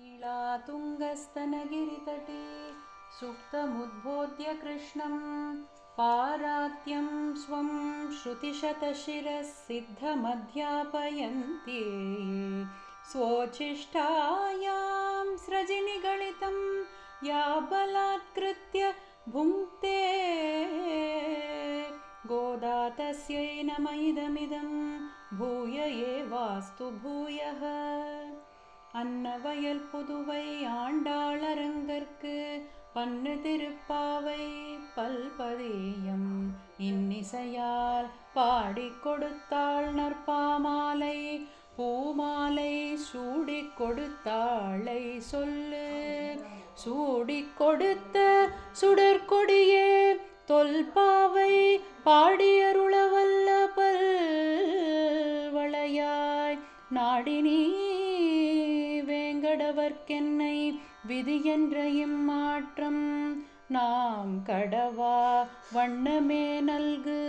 नीलातुङ्गस्तनगिरितटे सुप्तमुद्बोध्य कृष्णं पारात्यं स्वं श्रुतिशतशिरः सिद्धमध्यापयन्ति स्वोच्छिष्टायां स्रजिनिगलितं या बलात्कृत्य भुङ्क्ते गोदा तस्यै नमः भूय एवास्तु भूयः அன்னவயல் புதுவை ஆண்டாளரங்கற்கு பன்னு திருப்பாவை பல்பதேயம் இன்னிசையால் பாடிக் கொடுத்தாள் நற்பாமாலை பூமாலை சூடிக் கொடுத்தாளை சொல்லு சூடிக் கொடுத்த சுடற்கொடியே தொல்பாவை பாடியருளவல்ல பல்வளையாய் நாடினீ வேங்கடவர்க்கென்னை விதி என்ற இம்மாற்றம் நாம் கடவா வண்ணமே நல்கு.